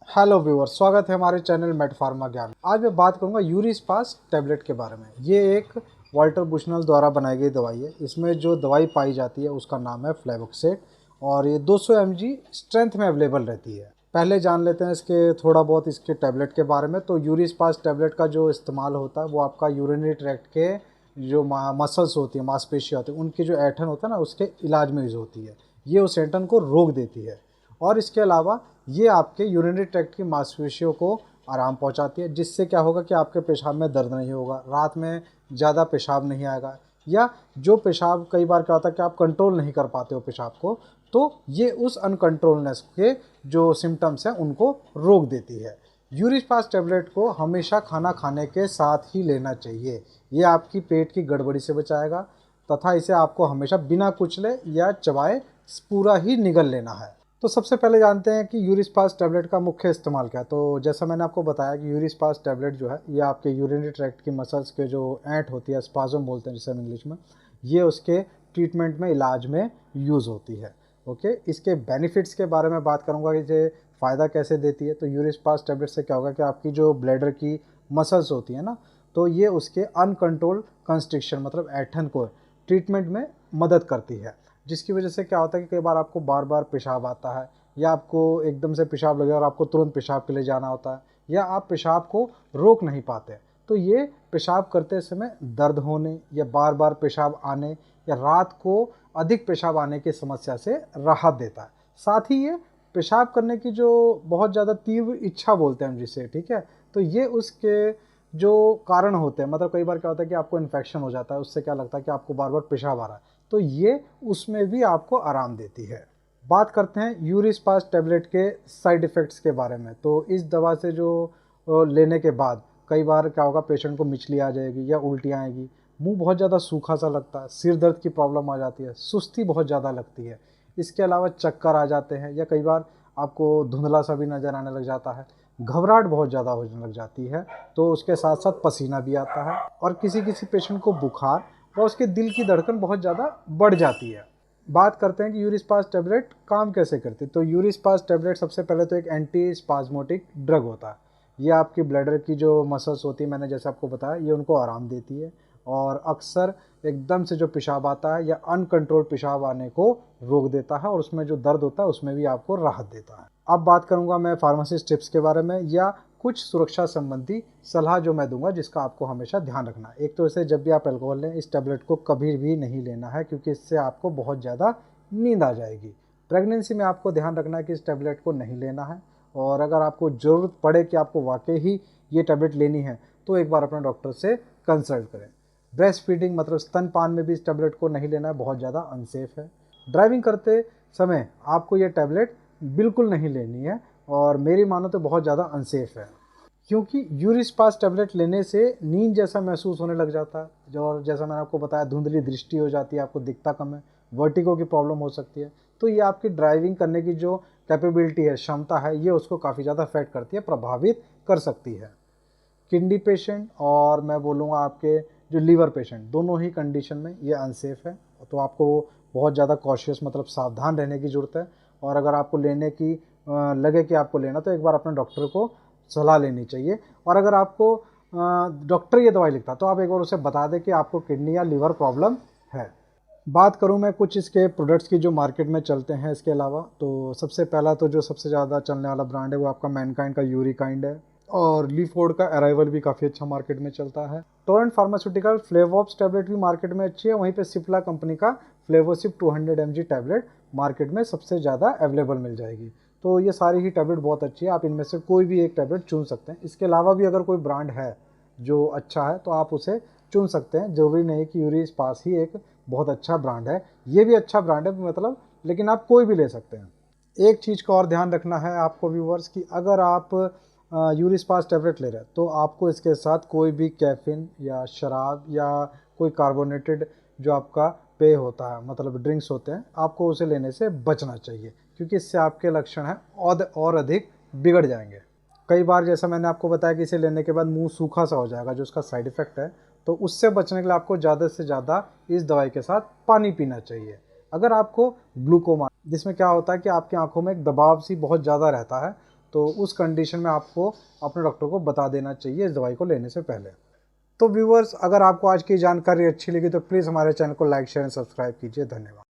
Hello viewers, स्वागत है हमारे चैनल मेड फार्मा ज्ञान। आज मैं बात करूंगा यूरिस्पास टैबलेट के बारे में। ये एक वाल्टर बुशनल द्वारा बनाई गई दवाई है। इसमें जो दवाई पाई जाती है उसका नाम है फ्लेवोक्सेट और ये 200 mg स्ट्रेंथ में अवेलेबल रहती है। पहले जान लेते हैं इसके थोड़ा बहुत इसके टैबलेट के बारे में। तो यूरिस्पास टैबलेट का जो इस्तेमाल होता है वो आपका यूरिनरी ट्रैक्ट के जो मसल्स होती है, मांसपेशियाँ होती है, उनकी जो ऐंठन होता है ना, उसके इलाज में यूज़ होती है। ये उस ऐंठन को रोक देती है और इसके अलावा ये आपके यूरिनरी ट्रैक्ट की मांसपेशियों को आराम पहुंचाती है, जिससे क्या होगा कि आपके पेशाब में दर्द नहीं होगा, रात में ज़्यादा पेशाब नहीं आएगा, या जो पेशाब कई बार क्या होता है कि आप कंट्रोल नहीं कर पाते हो पेशाब को, तो ये उस अनकंट्रोलनेस के जो सिम्टम्स हैं उनको रोक देती है। यूरिस्पास टैबलेट को हमेशा खाना खाने के साथ ही लेना चाहिए। ये आपकी पेट की गड़बड़ी से बचाएगा तथा इसे आपको हमेशा बिना कुचले या चबाए पूरा ही निगल लेना है। तो सबसे पहले जानते हैं कि यूरिस्पास टैबलेट का मुख्य इस्तेमाल क्या है। तो जैसा मैंने आपको बताया कि यूरिस्पास टैबलेट जो है ये आपके यूरिनरी ट्रैक्ट की मसल्स के जो ऐंठ होती है, स्पाज्म बोलते हैं जिसे हम इंग्लिश में, ये उसके ट्रीटमेंट में, इलाज में यूज़ होती है। ओके, इसके बेनिफिट्स के बारे में बात करूँगा कि ये फ़ायदा कैसे देती है। तो यूरिस्पास टैबलेट से क्या होगा कि आपकी जो ब्लैडर की मसल्स होती है ना, तो ये उसके अनकंट्रोल कंस्ट्रिक्शन मतलब ऐंठन को ट्रीटमेंट में मदद करती है, जिसकी वजह से क्या होता है कि कई बार आपको बार बार पेशाब आता है, या आपको एकदम से पेशाब लगे और आपको तुरंत पेशाब के लिए जाना होता है, या आप पेशाब को रोक नहीं पाते। तो ये पेशाब करते समय दर्द होने या बार बार पेशाब आने या रात को अधिक पेशाब आने की समस्या से राहत देता है। साथ ही ये पेशाब करने की जो बहुत ज़्यादा तीव्र इच्छा बोलते हैं हम जिसे, ठीक है, तो ये उसके जो कारण होते हैं, मतलब कई बार क्या होता है कि आपको इन्फेक्शन हो जाता है, उससे क्या लगता है कि आपको बार बार पेशाब आ रहा है, तो ये उसमें भी आपको आराम देती है। बात करते हैं यूरिस्पास टैबलेट के साइड इफ़ेक्ट्स के बारे में। तो इस दवा से जो लेने के बाद कई बार क्या होगा, पेशेंट को मिचली आ जाएगी या उल्टियाँ आएगी, मुंह बहुत ज़्यादा सूखा सा लगता है, सिर दर्द की प्रॉब्लम आ जाती है, सुस्ती बहुत ज़्यादा लगती है। इसके अलावा चक्कर आ जाते हैं, या कई बार आपको धुंधला सा भी नज़र आने लग जाता है, घबराहट बहुत ज़्यादा होने लग जाती है, तो उसके साथ साथ पसीना भी आता है, और किसी किसी पेशेंट को बुखार और उसके दिल की धड़कन बहुत ज़्यादा बढ़ जाती है। बात करते हैं कि यूरिस्पास टैबलेट काम कैसे करती है। तो यूरिस्पास टैबलेट सबसे पहले तो एक एंटी स्पाज्मोटिक ड्रग होता है। ये आपकी ब्लैडर की जो मसल्स होती है, मैंने जैसे आपको बताया, ये उनको आराम देती है और अक्सर एकदम से जो पेशाब आता है या अनकंट्रोल पेशाब आने को रोक देता है, और उसमें जो दर्द होता है उसमें भी आपको राहत देता है। अब बात करूंगा मैं फार्मासिस्ट टिप्स के बारे में, या कुछ सुरक्षा संबंधी सलाह जो मैं दूंगा जिसका आपको हमेशा ध्यान रखना है। एक तो इसे जब भी आप अल्कोहल लें, इस टैबलेट को कभी भी नहीं लेना है, क्योंकि इससे आपको बहुत ज़्यादा नींद आ जाएगी। प्रेगनेंसी में आपको ध्यान रखना है कि इस टैबलेट को नहीं लेना है, और अगर आपको ज़रूरत पड़े कि आपको वाकई ही ये टैबलेट लेनी है, तो एक बार अपने डॉक्टर से कंसल्ट करें। ब्रेस्ट फीडिंग मतलब स्तनपान में भी इस टैबलेट को नहीं लेना है, बहुत ज़्यादा अनसेफ है। ड्राइविंग करते समय आपको ये टैबलेट बिल्कुल नहीं लेनी है, और मेरी मानो तो बहुत ज़्यादा अनसेफ है, क्योंकि यूरिस्पास टैबलेट लेने से नींद जैसा महसूस होने लग जाता है, और जैसा मैंने आपको बताया, धुंधली दृष्टि हो जाती है, आपको दिखता कम है, वर्टिगो की प्रॉब्लम हो सकती है। तो ये आपकी ड्राइविंग करने की जो कैपेबिलिटी है, क्षमता है, ये उसको काफ़ी ज़्यादा अफेक्ट करती है, प्रभावित कर सकती है। किडनी पेशेंट और मैं बोलूँगा आपके जो लीवर पेशेंट, दोनों ही कंडीशन में ये अनसेफ है। तो आपको बहुत ज़्यादा कॉशियस मतलब सावधान रहने की ज़रूरत है, और अगर आपको लेने की लगे कि आपको लेना, तो एक बार अपने डॉक्टर को सलाह लेनी चाहिए। और अगर आपको डॉक्टर ये दवाई लिखता, तो आप एक बार उसे बता दें कि आपको किडनी या लीवर प्रॉब्लम है। बात करूं मैं कुछ इसके प्रोडक्ट्स की जो मार्केट में चलते हैं इसके अलावा, तो सबसे पहला तो जो सबसे ज़्यादा चलने वाला ब्रांड है वो आपका मैनकाइंड का यूरिकाइंड है, और लीफोर्ड का अराइवल भी काफ़ी अच्छा मार्केट में चलता है। टोरेंट फार्मास्यूटिकल फ्लेवॉप्स टैबलेट भी मार्केट में अच्छी है। वहीं पे सिप्ला कंपनी का फ्लेवोसिप 200 mg टैबलेट मार्केट में सबसे ज़्यादा अवेलेबल मिल जाएगी। तो ये सारी ही टैबलेट बहुत अच्छी है, आप इनमें से कोई भी एक टैबलेट चुन सकते हैं। इसके अलावा भी अगर कोई ब्रांड है जो अच्छा है तो आप उसे चुन सकते हैं, ज़रूरी नहीं कि यूरिस्पास ही एक बहुत अच्छा ब्रांड है। ये भी अच्छा ब्रांड है मतलब, लेकिन आप कोई भी ले सकते हैं। एक चीज़ का और ध्यान रखना है आपको व्यूवर्स, कि अगर आप यूरिस्पास टैबलेट ले रहे हैं, तो आपको इसके साथ कोई भी कैफीन या शराब या कोई कार्बोनेटेड जो आपका पेय होता है, मतलब ड्रिंक्स होते हैं, आपको उसे लेने से बचना चाहिए, क्योंकि इससे आपके लक्षण हैं और अधिक बिगड़ जाएंगे। कई बार जैसा मैंने आपको बताया कि इसे लेने के बाद मुंह सूखा सा हो जाएगा, जो उसका साइड इफ़ेक्ट है, तो उससे बचने के लिए आपको ज़्यादा से ज़्यादा इस दवाई के साथ पानी पीना चाहिए। अगर आपको ग्लूकोमा, जिसमें क्या होता है कि आपकी आंखों में एक दबाव सी बहुत ज़्यादा रहता है, तो उस कंडीशन में आपको अपने डॉक्टर को बता देना चाहिए इस दवाई को लेने से पहले। तो व्यूअर्स, अगर आपको आज की जानकारी अच्छी लगी तो प्लीज़ हमारे चैनल को लाइक शेयर एंड सब्सक्राइब कीजिए। धन्यवाद।